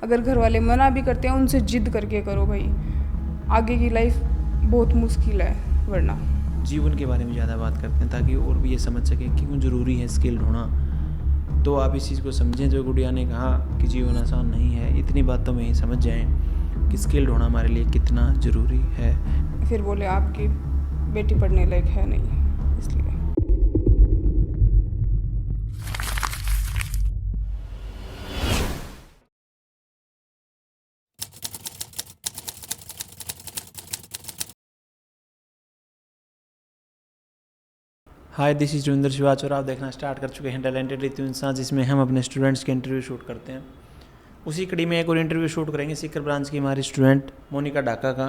अगर घर वाले मना भी करते हैं उनसे जिद करके करो भाई, आगे की लाइफ बहुत मुश्किल है वरना। जीवन के बारे में ज़्यादा बात करते हैं ताकि और भी ये समझ सकें कि क्यों ज़रूरी है स्किल्ड होना। तो आप इस चीज़ को समझें जो गुड़िया ने कहा कि जीवन आसान नहीं है, इतनी बातों में ही समझ जाएं कि स्किल्ड होना हमारे लिए कितना ज़रूरी है। फिर बोले आपकी बेटी पढ़ने लायक है नहीं, इसलिए। हाय, दिस इज जोगिंदर शिवाच और आप देखना स्टार्ट कर चुके हैं टैलेंटेड रितु इंसान, जिसमें हम अपने स्टूडेंट्स के इंटरव्यू शूट करते हैं। उसी कड़ी में एक और इंटरव्यू शूट करेंगे सीकर ब्रांच की हमारी स्टूडेंट मोनिका ढाका का,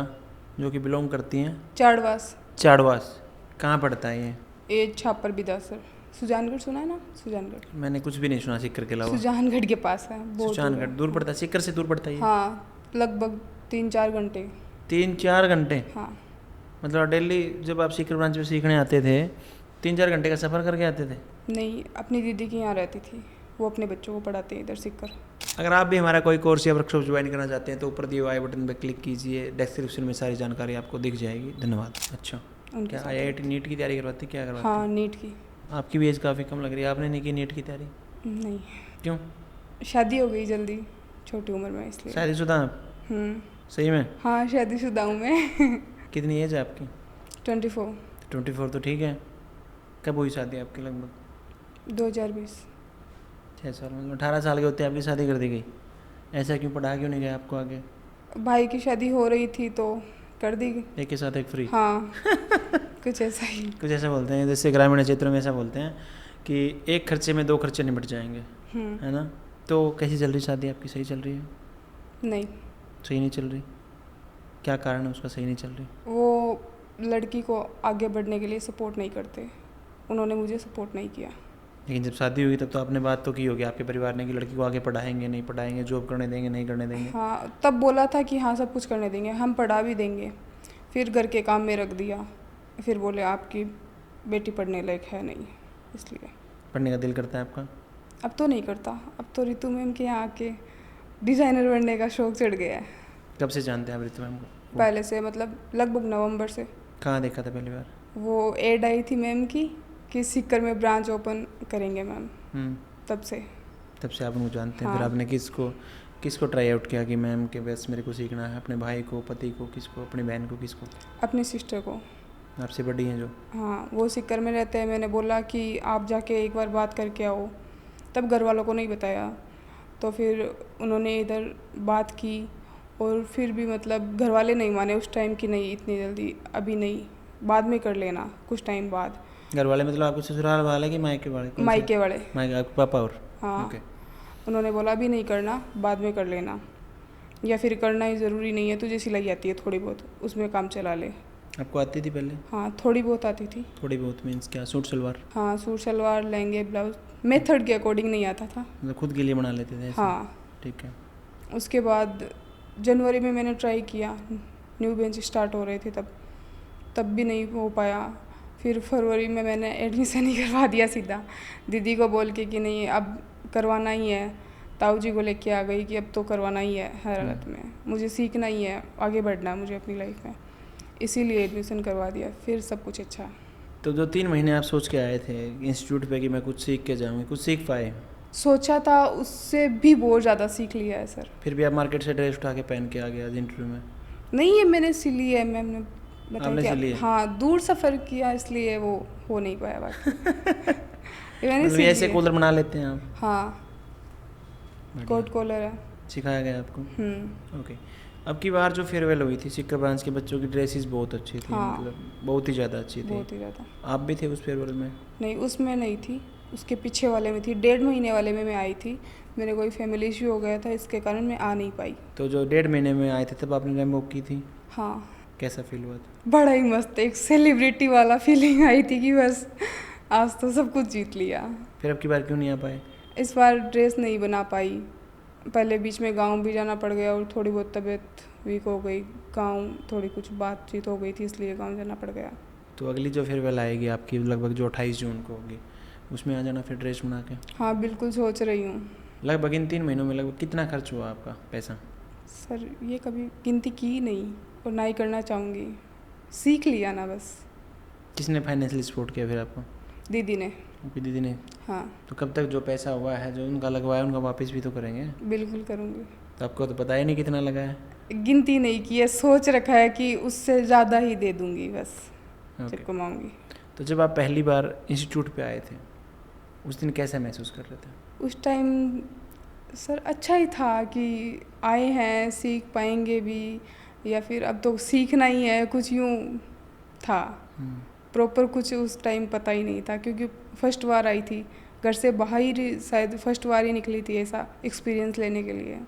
जो कि बिलोंग करती हैं चाड़वास। कहाँ पड़ता है ये छापर बिदा सर, सुजानगढ़ सुना है ना? सुजानगढ़ मैंने कुछ भी नहीं सुना सीकर के अलावा। सुजानगढ़ के पास है, बहुत सुजानगढ़ दूर पड़ता है, सीकर से दूर पड़ता है। हाँ, लगभग 3-4 घंटे। 3-4 घंटे? हाँ। मतलब डेली जब आप सीकर ब्रांच में सीखने आते थे 3-4 घंटे का सफ़र करके आते थे? नहीं, अपनी दीदी के यहाँ रहती थी, वो अपने बच्चों को पढ़ाते हैं इधर सीकर। अगर आप भी हमारा कोई कोर्स या वर्कशॉप ज्वाइन करना चाहते हैं तो ऊपर दिए हुए आई बटन पर क्लिक कीजिए, डिस्क्रिप्शन में सारी जानकारी आपको दिख जाएगी। धन्यवाद। अच्छा, क्या IIT नीट की तैयारी करवाती, क्या करवाती? हाँ, नीट की। आपकी भी एज काफ़ी कम लग रही है, आपने नहीं की नीट की तैयारी? नहीं। क्यों? शादी हो गई जल्दी, छोटी उम्र में, इसलिए। शादीशुदा आप? सही में? हाँ, शादीशुदा हूँ मैं। कितनी एज है आपकी? 24। 24 तो ठीक है। कब हुई शादी आपकी? लगभग 2020। 6 साल, मतलब 18 साल के होते आपकी शादी कर दी गई। ऐसा क्यों, पढ़ा क्यों नहीं गया आपको आगे? भाई की शादी हो रही थी तो कर दी। एक के साथ एक फ्री? हाँ। कुछ ऐसा ही। कुछ ऐसा बोलते हैं, जैसे ग्रामीण क्षेत्रों में ऐसा बोलते हैं कि एक खर्चे में 2 खर्चे निपट जाएंगे, है ना? तो कैसी चल रही शादी आपकी? सही चल रही है? नहीं। सही नहीं चल रही? क्या कारण है उसका सही नहीं चल रही? वो लड़की को आगे बढ़ने के लिए सपोर्ट नहीं करते, उन्होंने मुझे सपोर्ट नहीं किया। लेकिन जब शादी हुई तब तो आपने बात तो की होगी आपके परिवार ने कि लड़की को आगे पढ़ाएंगे नहीं पढ़ाएंगे, जॉब करने देंगे नहीं करने देंगे? हाँ, तब बोला था कि हाँ सब कुछ करने देंगे, हम पढ़ा भी देंगे। फिर घर के काम में रख दिया, फिर बोले आपकी बेटी पढ़ने लायक है नहीं, इसलिए। पढ़ने का दिल करता है आपका? अब तो नहीं करता, अब तो रितु मैम के यहाँ आके डिज़ाइनर बनने का शौक चढ़ गया है। कब से जानते हैं आप रितु मैम को? पहले से, मतलब लगभग नवंबर से। कहाँ देखा था पहली बार? वो एड आई थी मैम की कि सीकर में ब्रांच ओपन करेंगे मैम, तब से आप उनको जानते हैं। हाँ। फिर आपने किसको ट्राई आउट किया कि मैम के बस मेरे को सीखना है? अपने भाई को, पति को, किसको? अपनी बहन को, किसको? अपनी सिस्टर को। आपसे बड़ी हैं जो? हाँ, वो सीकर में रहते हैं। मैंने बोला कि आप जाके एक बार बात करके आओ, तब घर वालों को नहीं बताया, तो फिर उन्होंने इधर बात की और फिर भी मतलब घर वाले नहीं माने उस टाइम कि नहीं इतनी जल्दी अभी नहीं, बाद में कर लेना कुछ टाइम बाद। घर वाले मतलब आपके ससुराल वाले कि मायके वाले? मायके वाले। मायके, आपके पापा? और हाँ। ओके। उन्होंने बोला अभी नहीं करना, बाद में कर लेना, या फिर करना ही ज़रूरी नहीं है, तुझे सिलाई आती है थोड़ी बहुत, उसमें काम चला ले। आपको आती थी पहले? हाँ, थोड़ी बहुत आती थी। थोड़ी बहुत मीन्स क्या? सूट सलवार? हाँ, सूट सलवार, लहंगे, ब्लाउज, मेथड के अकॉर्डिंग नहीं आता था। मतलब खुद के लिए बना लेते थे ऐसे? हाँ। ठीक है। उसके बाद जनवरी में मैंने ट्राई किया, न्यू बेंच स्टार्ट हो रहे थे तब भी नहीं हो पाया। फिर फरवरी में मैंने एडमिशन ही करवा दिया सीधा, दीदी को बोल के कि नहीं अब करवाना ही है। ताऊ जी को लेके आ गई कि अब तो करवाना ही है हर हालत में, मुझे सीखना ही है, आगे बढ़ना है मुझे अपनी लाइफ में, इसीलिए एडमिशन करवा दिया। फिर सब कुछ अच्छा। तो जो 3 महीने आप सोच के आए थे इंस्टीट्यूट पे कि मैं कुछ सीख के जाऊँगी, कुछ सीख पाए? सोचा था, उससे भी बहुत ज़्यादा सीख लिया है सर। फिर भी आप मार्केट से ड्रेस उठा के पहन के आ गया आज इंटरव्यू में? नहीं, ये मैंने सिली है, मैम ने बताया सिली है? हाँ, दूर सफ़र किया इसलिए वो हो नहीं पाया बाकी। मैंने मतलब ऐसे कॉलर बना लेते हैं आप? हाँ, कोट कॉलर है। सिखाया गया आपको? ओके। अब की बार जो फेयरवेल हुई थी सीकर ब्रांच के बच्चों की ड्रेसेस बहुत अच्छी थी। हाँ, मतलब बहुत ही ज़्यादा अच्छी थी। बहुत ही ज़्यादा। आप भी थे उस फेयरवेल में? नहीं, उसमें नहीं थी, उसके पीछे वाले में थी। 1.5 महीने वाले में मैं आई थी, मेरे कोई फैमिली इशू हो गया था, इसके कारण मैं आ नहीं पाई। तो जो 1.5 महीने में आए थे तब आपने रैंप वॉक की थी? हाँ। कैसा फील हुआ था? बड़ा ही मस्त, एक सेलिब्रिटी वाला फीलिंग आई थी कि बस आज तो सब कुछ जीत लिया। फिर अब की बार क्यों नहीं आ पाए? इस बार ड्रेस नहीं बना पाई, पहले बीच में गांव भी जाना पड़ गया और थोड़ी बहुत तबीयत वीक हो गई, गांव थोड़ी कुछ बातचीत हो गई थी, इसलिए गांव जाना पड़ गया। तो अगली जो फेयरवेल आएगी आपकी लगभग जो 28 जून को होगी, उसमें आ जाना फिर ड्रेस बना के। हाँ, बिल्कुल सोच रही हूँ। लगभग इन 3 महीनों में लगभग कितना खर्च हुआ आपका पैसा? सर ये कभी गिनती की ही नहीं और ना ही करना चाहूँगी, सीख लिया ना बस। किसने फाइनेंशियली सपोर्ट किया फिर आपको? दीदी ने। आपकी दीदी ने? हाँ तो कब तक जो पैसा हुआ है जो उनका लगवाया उनका वापस भी तो करेंगे? बिल्कुल करूँगी। तो आपको तो पता ही नहीं कितना लगा है। गिनती नहीं की है, सोच रखा है कि उससे ज़्यादा ही दे दूँगी बस ओके। जब कमाऊँगी। तो जब आप पहली बार इंस्टीट्यूट पे आए थे उस दिन कैसा महसूस कर रहे थे? उस टाइम सर अच्छा ही था कि आए हैं, सीख पाएंगे भी, या फिर अब तो सीखना ही है, कुछ यूँ था। प्रॉपर कुछ उस टाइम पता ही नहीं था क्योंकि फर्स्ट बार आई थी, घर से बाहर ही शायद फर्स्ट बार ही निकली थी ऐसा एक्सपीरियंस लेने के लिए।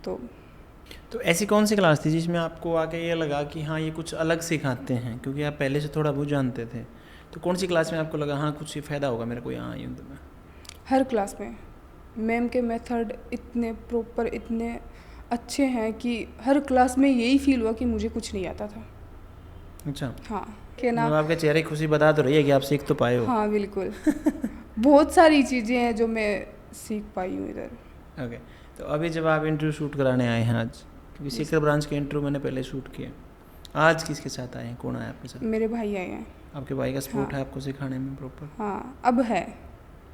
तो ऐसी कौन सी क्लास थी जिसमें आपको आके ये लगा कि हाँ ये कुछ अलग सिखाते हैं, क्योंकि आप पहले से थोड़ा बहुत जानते थे, तो कौन सी क्लास में आपको लगा हाँ कुछ फ़ायदा होगा मेरे को यहाँ आई हूँ? तो मैं हर क्लास में मैम के मेथड इतने प्रॉपर, इतने अच्छे हैं कि हर क्लास में यही फील हुआ कि मुझे कुछ नहीं आता था। अच्छा, हाँ के ना। मतलब आपके चेहरे की खुशी बता तो रही है कि आप सीख तो पाए हो। हाँ बिल्कुल। बहुत सारी चीज़ें हैं जो मैं सीख पाई हूँ इधर। ओके, तो अभी जब आप इंटरव्यू शूट कराने आए हैं आज, क्योंकि सीकर ब्रांच के इंटरव्यू मैंने पहले शूट किया, आज किसके साथ आए हैं, कौन आया आपके साथ? मेरे भाई आए हैं। आपके भाई का सपोर्ट हाँ। है आपको सिखाने में प्रॉपर? हाँ अब है,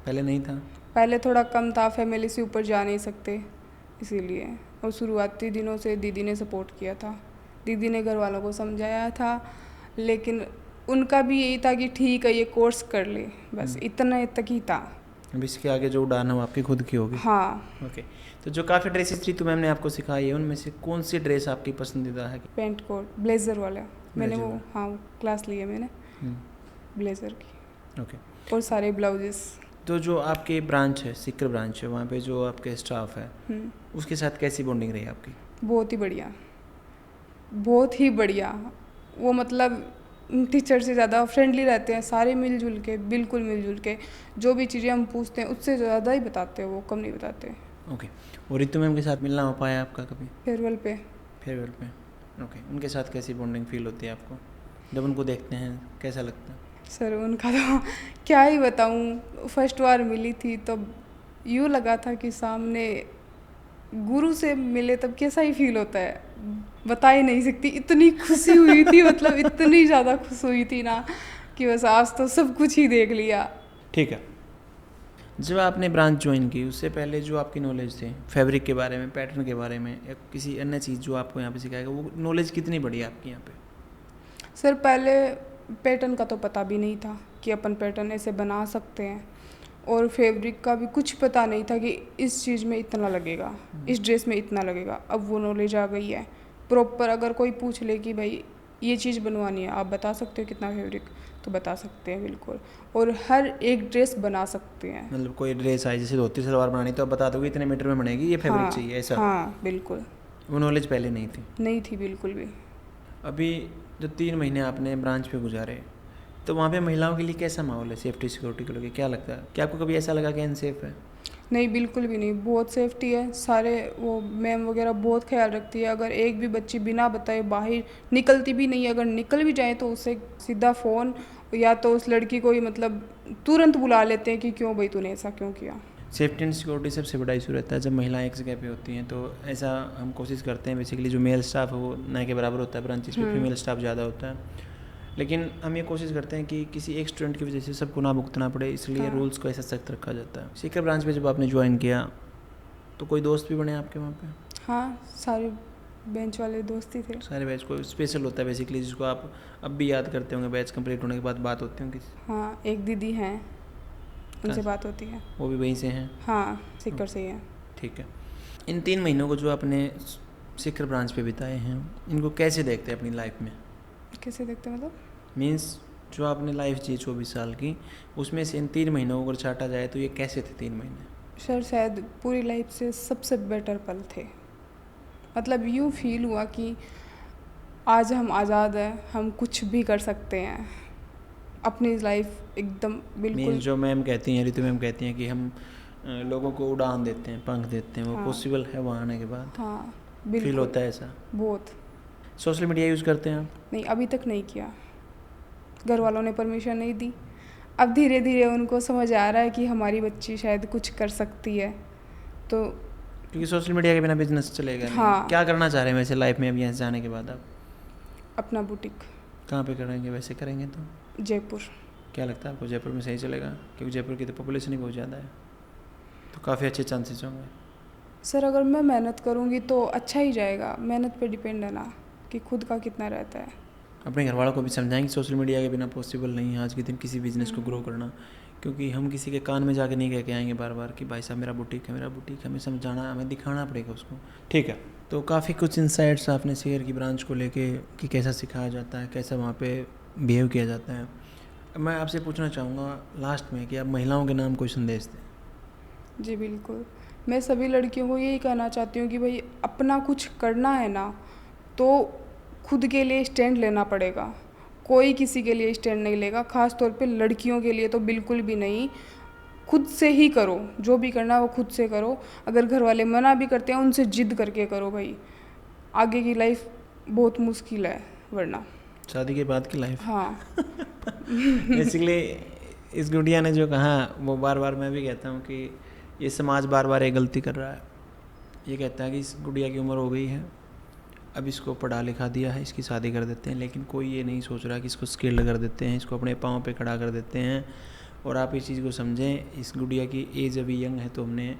पहले नहीं था? पहले थोड़ा कम था, फैमिली से ऊपर जा नहीं सकते इसीलिए। और शुरुआती दिनों से दीदी ने सपोर्ट किया था, दीदी ने घर वालों को समझाया था, लेकिन उनका भी यही था कि ठीक है ये कोर्स कर ले, बस इतना तक ही था। अब इसके आगे जो उड़ान हो आपकी खुद की होगी। हाँ। ओके, तो जो काफ़ी ड्रेसेस थी तो मैम ने आपको सिखाई है, उनमें से कौन सी ड्रेस आपकी पसंदीदा है? पेंट कोट ब्लेज़र वाला मैंने वो, वाला। हाँ क्लास ली है मैंने ब्लेज़र की। ओके, और सारे ब्लाउजेस। तो जो आपकी ब्रांच है, सीकर ब्रांच है, वहाँ पे जो आपके स्टाफ है उसके साथ कैसी बॉन्डिंग रही आपकी? बहुत ही बढ़िया, बहुत ही बढ़िया। वो मतलब टीचर से ज़्यादा फ्रेंडली रहते हैं, सारे मिलजुल के, बिल्कुल मिलजुल के। जो भी चीज़ें हम पूछते हैं उससे ज़्यादा ही बताते हैं, वो कम नहीं बताते। ओके, और रितु मैम के साथ मिलना हो पाया आपका कभी? फेयरवेल पे। फेयरवेल पे, ओके। उनके साथ कैसी बॉन्डिंग फील होती है आपको जब उनको देखते हैं, कैसा लगता है? सर उनका तो क्या ही बताऊँ, फर्स्ट बार मिली थी तब यूँ लगा था कि सामने गुरु से मिले, तब कैसा ही फील होता है बता ही नहीं सकती। इतनी खुशी हुई थी, मतलब इतनी ज़्यादा खुश हुई थी ना कि बस आज तो सब कुछ ही देख लिया। ठीक है, जब आपने ब्रांच ज्वाइन की उससे पहले जो आपकी नॉलेज थी फैब्रिक के बारे में, पैटर्न के बारे में, या किसी अन्य चीज़ जो आपको यहाँ पे सिखाएगा, वो नॉलेज कितनी बड़ी है आपकी यहाँ पे? सर पहले पैटर्न का तो पता भी नहीं था कि अपन पैटर्न ऐसे बना सकते हैं, और फैब्रिक का भी कुछ पता नहीं था कि इस चीज़ में इतना लगेगा, इस ड्रेस में इतना लगेगा। अब वो नॉलेज आ गई है प्रॉपर। अगर कोई पूछ ले कि भाई ये चीज़ बनवानी है, आप बता सकते हो कितना फैब्रिक, तो बता सकते हैं बिल्कुल, और हर एक ड्रेस बना सकते हैं। मतलब कोई ड्रेस आई जैसे धोती सलवार बनानी तो आप बता दोगे इतने मीटर में बनेगी, ये फैब्रिक चाहिए, ऐसा? हाँ बिल्कुल। वो नॉलेज पहले नहीं थी? नहीं थी बिल्कुल भी। अभी जो 3 महीने आपने ब्रांच पे गुजारे, तो वहाँ पे महिलाओं के लिए कैसा माहौल है सेफ्टी सिक्योरिटी को लेकर? क्या लगता है, क्या आपको कभी ऐसा लगा कि अनसेफ है? नहीं बिल्कुल भी नहीं, बहुत सेफ्टी है। सारे वो मैम वगैरह बहुत ख्याल रखती है। अगर एक भी बच्ची बिना बताए बाहर निकलती भी नहीं है, अगर निकल भी जाए तो उसे सीधा फ़ोन या तो उस लड़की को ही मतलब तुरंत बुला लेते हैं कि क्यों भाई तूने ऐसा क्यों किया। सेफ्टी एंड सिक्योरिटी सबसे बड़ा इशू रहता है जब महिलाएं एक जगह पे होती हैं, तो ऐसा हम कोशिश करते हैं बेसिकली जो मेल स्टाफ है वो न के बराबर होता है ब्रांचेस पे, फीमेल स्टाफ ज़्यादा होता है, लेकिन हम ये कोशिश करते हैं कि किसी एक स्टूडेंट की वजह से सबको ना भुगतना पड़े, इसलिए रूल्स को ऐसा सख्त रखा जाता है। सीकर ब्रांच में जब आपने ज्वाइन किया तो कोई दोस्त भी बने आपके वहाँ पे? हाँ सारे बेंच वाले दोस्त ही थे। सारे बैच कोई स्पेशल होता है बेसिकली जिसको आप अब भी याद करते होंगे, बैच कंप्लीट होने के बाद बात होती होंगी? हाँ एक दीदी हैं, उनसे बात होती है। वो भी वहीं से हैं? हाँ सीकर से ही हैं। ठीक है, इन 3 महीनों को जो आपने सीकर ब्रांच पे बिताए हैं इनको कैसे देखते हैं अपनी लाइफ में? कैसे देखते मतलब? मीन्स जो आपने लाइफ जी 24 साल की, उसमें से इन 3 महीनों को अगर छाटा जाए तो ये कैसे थे 3 महीने? सर शायद पूरी लाइफ से सबसे बेटर पल थे। मतलब यूँ फील हुआ कि आज हम आज़ाद हैं, हम कुछ भी कर सकते हैं, अपनी लाइफ एकदम बिल्कुल। जो मैम कहती हैं, ऋतु मैम कहती हैं कि हम लोगों को उड़ान देते हैं, पंख देते हैं, वो पॉसिबल है वहाँ आने के बाद? हाँ बिल्कुल। फील होता है ऐसा? बहुत। सोशल मीडिया यूज़ करते हैं आप? नहीं अभी तक नहीं किया, घर वालों ने परमिशन नहीं दी। अब धीरे धीरे उनको समझ आ रहा है कि हमारी बच्ची शायद कुछ कर सकती है, तो क्योंकि सोशल मीडिया के बिना बिजनेस चलेगा नहीं। हाँ। क्या करना चाह रहे हैं वैसे लाइफ में अब यहाँ से जाने के बाद आप? अपना बुटीक कहाँ पे करेंगे वैसे करेंगे तो? जयपुर। क्या लगता है आपको जयपुर में सही चलेगा? क्योंकि जयपुर की तो पॉपुलेशन ही बहुत ज़्यादा है, तो काफ़ी अच्छे चांसेस होंगे। सर अगर मैं मेहनत करूँगी तो अच्छा ही जाएगा, मेहनत पे डिपेंड है ना कि खुद का कितना रहता है। अपने घर वालों को भी समझाएंगे सोशल मीडिया के बिना पॉसिबल नहीं है आज के दिन किसी बिज़नेस को ग्रो करना, क्योंकि हम किसी के कान में जाके नहीं कह के आएंगे बार बार कि भाई साहब मेरा बुटीक है, मेरा बुटीक है। हमें समझाना, हमें दिखाना पड़ेगा उसको। ठीक है, तो काफ़ी कुछ इंसाइट्स आपने शेयर की ब्रांच को लेके कि कैसा सिखाया जाता है, कैसा वहाँ पे बिहेव किया जाता है। मैं आपसे पूछना चाहूँगा लास्ट में कि आप महिलाओं के नाम कोई संदेश दें। जी बिल्कुल, मैं सभी लड़कियों को यही कहना चाहती हूँ कि भाई अपना कुछ करना है ना तो खुद के लिए स्टैंड लेना पड़ेगा। कोई किसी के लिए स्टैंड नहीं लेगा, ख़ास तौर पे लड़कियों के लिए तो बिल्कुल भी नहीं। खुद से ही करो, जो भी करना है वो खुद से करो। अगर घर वाले मना भी करते हैं उनसे जिद करके करो भाई, आगे की लाइफ बहुत मुश्किल है वरना। शादी के बाद की लाइफ। हाँ। बेसिकली इस गुड़िया ने जो कहा वो बार बार मैं भी कहता हूँ कि ये समाज बार बार एक गलती कर रहा है। ये कहता है कि इस गुड़िया की उम्र हो गई है, अब इसको पढ़ा लिखा दिया है, इसकी शादी कर देते हैं, लेकिन कोई ये नहीं सोच रहा कि इसको स्किल्ड कर देते हैं, इसको अपने पाँव पे खड़ा कर देते हैं। और आप इस चीज़ को समझें, इस गुड़िया की एज अभी यंग है, तो हमने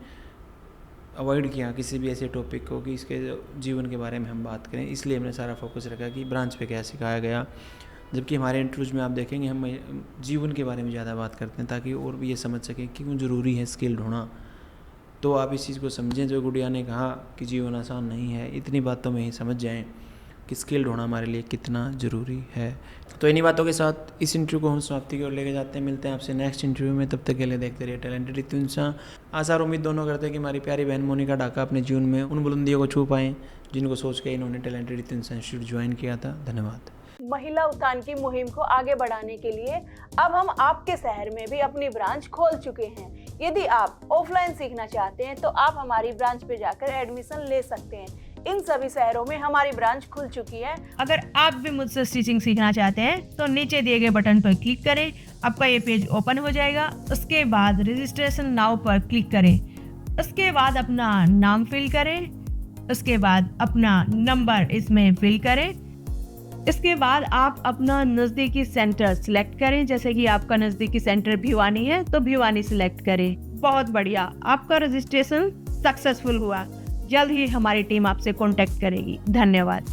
अवॉइड किया किसी भी ऐसे टॉपिक को कि इसके जीवन के बारे में हम बात करें। इसलिए हमने सारा फोकस रखा कि ब्रांच पे क्या सिखाया गया, जबकि हमारे इंटरव्यूज में आप देखेंगे हम जीवन के बारे में ज़्यादा बात करते हैं ताकि और भी ये समझ सकें कि क्यों ज़रूरी है स्किल्ड होना। तो आप इस चीज़ को समझें, जो गुड़िया ने कहा कि जीवन आसान नहीं है, इतनी बातों में ही समझ जाएं कि स्किल्ड होना हमारे लिए कितना ज़रूरी है। तो इन्हीं बातों के साथ इस इंटरव्यू को हम समाप्ति की ओर लेके जाते हैं। मिलते हैं आपसे नेक्स्ट इंटरव्यू में, तब तक के लिए देखते रहिए टैलेंटेड रितु इंसान। आशा और उम्मीद दोनों करते हैं कि हमारी प्यारी बहन मोनिका डाका अपने जीवन में उन बुलंदियों को छू पाएँ जिनको सोच के इन्होंने टैलेंटेड रितु इंसान इंस्टीट्यूट ज्वाइन किया था। धन्यवाद। महिला उत्थान की मुहिम को आगे बढ़ाने के लिए अब हम आपके शहर में भी अपनी ब्रांच खोल चुके हैं। यदि आप ऑफलाइन सीखना चाहते हैं तो आप हमारी ब्रांच पे जाकर एडमिशन ले सकते हैं। इन सभी शहरों में हमारी ब्रांच खुल चुकी है। अगर आप भी मुझसे स्टिचिंग सीखना चाहते हैं तो नीचे दिए गए बटन पर क्लिक करें, आपका ये पेज ओपन हो जाएगा। उसके बाद रजिस्ट्रेशन नाउ पर क्लिक करें, उसके बाद अपना नाम फिल करें, उसके बाद अपना नंबर इसमें फिल करें। इसके बाद आप अपना नज़दीकी सेंटर सिलेक्ट करें, जैसे कि आपका नज़दीकी सेंटर भिवानी है तो भिवानी सिलेक्ट करें। बहुत बढ़िया, आपका रजिस्ट्रेशन सक्सेसफुल हुआ। जल्द ही हमारी टीम आपसे कांटेक्ट करेगी। धन्यवाद।